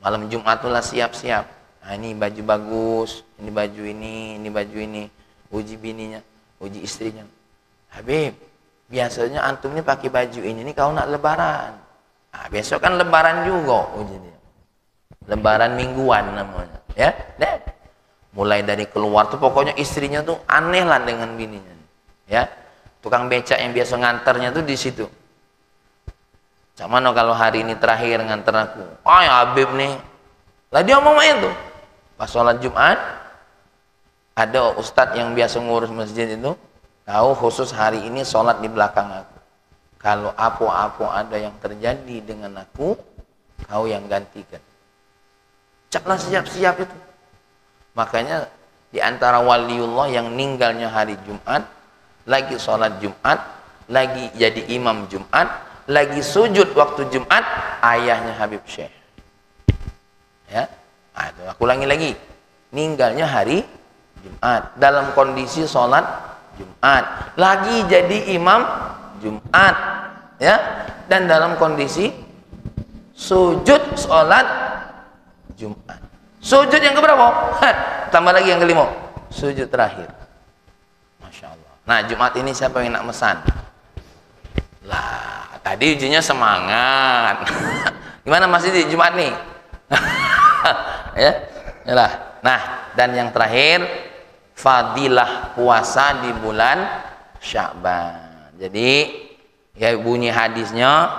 Malam Jumat itulah siap-siap. Nah, ini baju bagus, ini baju ini baju ini. Uji bininya, uji istrinya. Habib, biasanya antum ini pakai baju ini kau nak lebaran. Nah, besok kan lebaran juga uji dia. Lebaran mingguan namanya, ya. Deh. Mulai dari keluar tuh pokoknya istrinya tuh aneh lah dengan bininya. Ya. Tukang becak yang biasa nganternya tuh di situ. Cak mana kalau hari ini terakhir nganter aku? Oh ya Habib nih. Lah dia mau main tuh. Pas sholat Jumat, ada ustadz yang biasa ngurus masjid itu, tahu khusus hari ini sholat di belakang aku. Kalau apa-apa ada yang terjadi dengan aku, kau yang gantikan. Caklah siap-siap itu. Makanya di antara waliullah yang meninggalnya hari Jumat, lagi sholat Jumat, lagi jadi imam Jumat, lagi sujud waktu Jumat, ayahnya Habib Syekh. Ya, nah, itu aku ulangi lagi, meninggalnya hari Jumat dalam kondisi sholat Jumat, lagi jadi imam Jumat, ya, dan dalam kondisi sujud sholat Jumat. Sujud yang keberapa? Tambah lagi yang kelima, sujud terakhir. Masya Allah. Nah Jumat ini siapa yang nak mesan? Lah tadi ujinya semangat. Gimana masih di Jumat nih? Ya, yalah. Nah dan yang terakhir, fadilah puasa di bulan Sya'ban. Jadi ya bunyi hadisnya,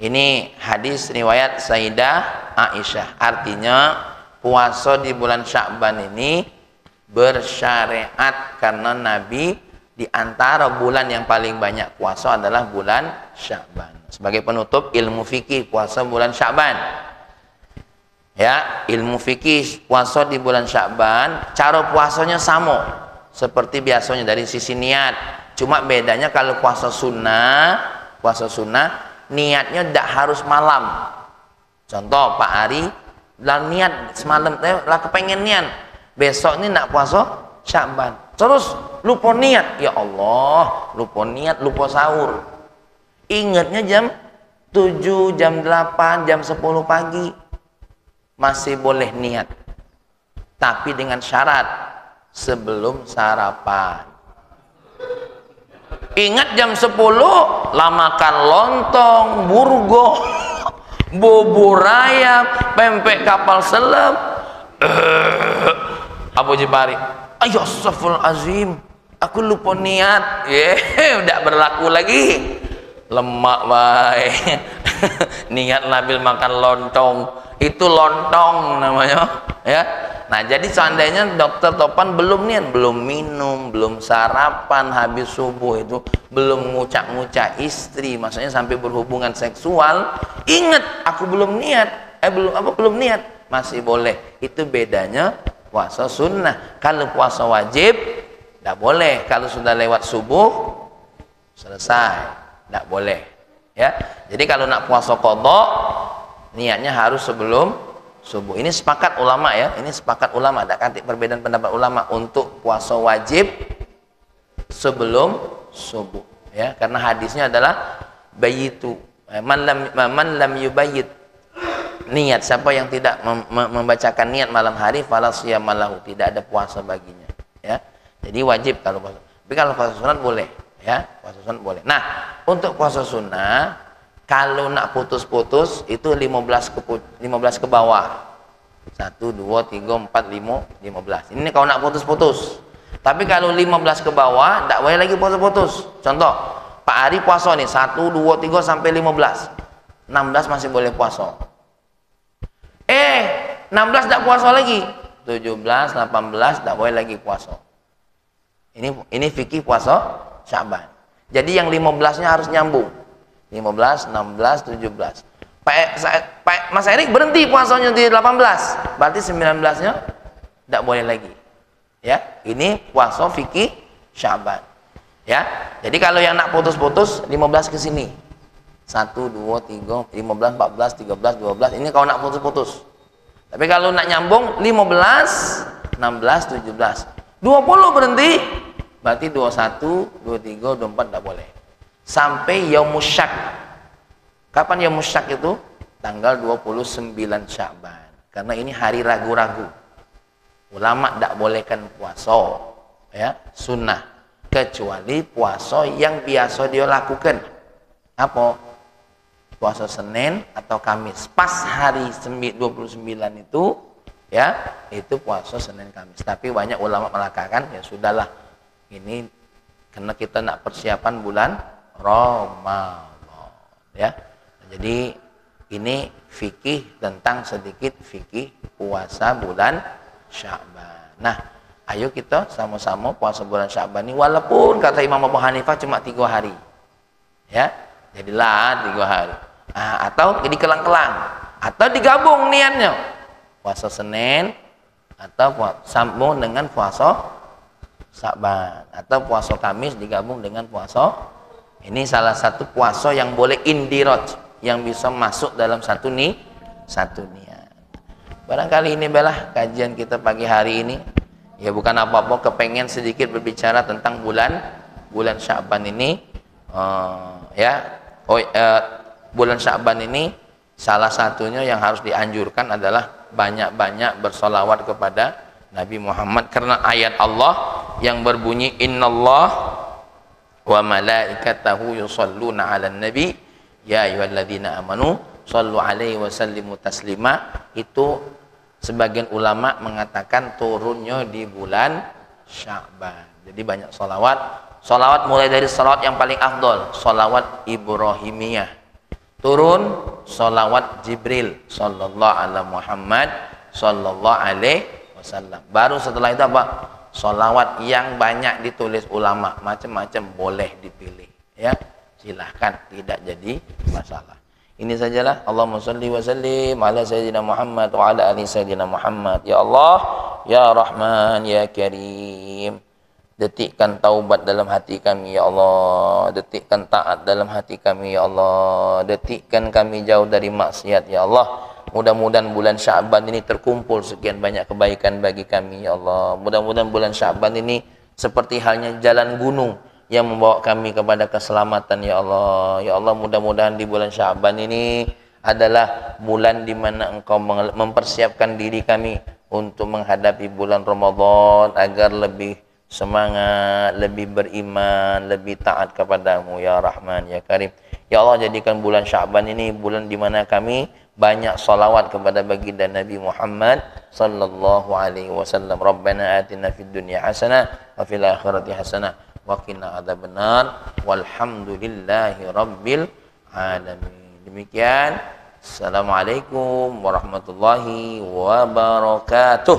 ini hadis riwayat Sayyidah Aisyah. Artinya puasa di bulan Sya'ban ini bersyariat karena Nabi di antara bulan yang paling banyak puasa adalah bulan Sya'ban. Sebagai penutup ilmu fikih puasa bulan Sya'ban. Ya, ilmu fikih puasa di bulan Sya'ban, cara puasanya sama seperti biasanya dari sisi niat. Cuma bedanya kalau puasa sunnah niatnya tidak harus malam. Contoh Pak Ari lah niat semalam lah kepengen niat besok ini nak puasa Sya'ban, terus lupa niat, ya Allah, lupa niat, lupa sahur. Ingatnya jam 7, jam 8, jam 10 pagi masih boleh niat, tapi dengan syarat sebelum sarapan. Ingat jam 10 lah makan lontong, burgo, bubur ayam, pempek kapal selam. Abu Jibari, ayo astagfirul azim, aku lupa niat. Udah berlaku lagi. Lemak baik. Niat Nabil makan lontong, itu lontong namanya, ya. Nah, jadi seandainya dokter Topan belum niat, belum minum, belum sarapan habis subuh itu, belum ngucak-ngucak istri, maksudnya sampai berhubungan seksual, ingat aku belum niat, belum niat, masih boleh. Itu bedanya puasa sunnah. Kalau puasa wajib tidak boleh, kalau sudah lewat subuh selesai, tidak boleh, ya. Jadi kalau nak puasa qadha niatnya harus sebelum subuh. Ini sepakat ulama, ya, ini sepakat ulama, ada kantik perbedaan pendapat ulama untuk puasa wajib sebelum subuh, ya, karena hadisnya adalah bayitu man lam yubayit, niat siapa yang tidak membacakan niat malam hari fala siyama lahu, tidak ada puasa baginya, ya. Jadi wajib kalau puasa. Tapi kalau puasa sunat boleh, ya, puasa sunat boleh. Nah, untuk puasa sunnah kalau nak putus-putus itu 15 ke bawah. 1 2 3 4 5 15. Ini kalau nak putus-putus. Tapi kalau 15 ke bawah tidak boleh lagi putus-putus. Contoh, Pak Ari puasa nih 1 2 3 sampai 15. 16 masih boleh puasa. 16 tidak puasa lagi. 17 18 tidak boleh lagi puasa. Ini fikih puasa Sya'ban. Jadi yang 15-nya harus nyambung. 15, 16, 17. Mas Erik berhenti puasanya di 18. Berarti 19-nya tidak boleh lagi. Ya, ini puasa fikih Sya'ban. Ya. Jadi kalau yang nak putus-putus 15 ke sini. 1 2 3 15 14 13 12. Ini kalau nak putus-putus. Tapi kalau nak nyambung 15, 16, 17. 20 berhenti, berarti 21, 23, 24 tidak boleh. Sampai Yaumus Syak. Kapan Yaumus Syak itu? Tanggal 29 Sya'ban. Karena ini hari ragu-ragu. Ulama tidak bolehkan puasa, ya, sunnah, kecuali puasa yang biasa dia lakukan. Apa? Puasa Senin atau Kamis. Pas hari 29 itu, ya, itu puasa Senin Kamis. Tapi banyak ulama mengatakan, ya sudahlah, ini karena kita nak persiapan bulan Ramadan, ya. Jadi ini fikih tentang sedikit fikih puasa bulan Sya'ban. Nah, ayo kita sama-sama puasa bulan Sya'ban ini, walaupun kata Imam Abu Hanifah cuma 3 hari, ya, jadilah 3 hari. Nah, atau jadi kelang-kelang, atau digabung niatnya puasa Senin atau sambung dengan puasa Sya'ban, atau puasa Kamis digabung dengan puasa. Ini salah satu puasa yang boleh indiraj, yang bisa masuk dalam satu niat. Barangkali ini belah kajian kita pagi hari ini. Ya bukan apa-apa, kepengen sedikit berbicara tentang bulan Sya'ban ini. Bulan Sya'ban ini salah satunya yang harus dianjurkan adalah banyak-banyak bersolawat kepada Nabi Muhammad, karena ayat Allah yang berbunyi innallah wa malaikatahu yusalluna 'alan nabi ya ayyuhalladzina amanu shallu alaihi wa sallimu taslima, itu sebagian ulama mengatakan turunnya di bulan Sya'ban. Jadi banyak solawat mulai dari solawat yang paling afdol, solawat Ibrahimiyah, turun solawat Jibril sallallahu ala Muhammad sallallahu alaihi wasallam. Baru setelah itu apa? Solawat yang banyak ditulis ulama, macam-macam boleh dipilih, ya silahkan, tidak jadi masalah. Ini sajalah. Allahumma shalli wa sallim ala sayyidina Muhammad wa ala ali sayyidina Muhammad. Ya Allah, ya Rahman, ya Karim, detikkan taubat dalam hati kami ya Allah, detikkan taat dalam hati kami ya Allah, detikkan kami jauh dari maksiat ya Allah. Mudah-mudahan bulan Sya'ban ini terkumpul sekian banyak kebaikan bagi kami ya Allah. Mudah-mudahan bulan Sya'ban ini seperti halnya jalan gunung yang membawa kami kepada keselamatan ya Allah. Ya Allah, mudah-mudahan di bulan Sya'ban ini adalah bulan di mana Engkau mempersiapkan diri kami untuk menghadapi bulan Ramadan agar lebih semangat, lebih beriman, lebih taat kepadamu ya Rahman ya Karim. Ya Allah, jadikan bulan Sya'ban ini bulan di mana kami banyak salawat kepada baginda Nabi Muhammad sallallahu alaihi wasallam. Rabbana atina fid dunya hasanah wa fil akhirati hasanah wa qina adzabannar walhamdulillahi rabbil alamin. Demikian, assalamualaikum warahmatullahi wabarakatuh.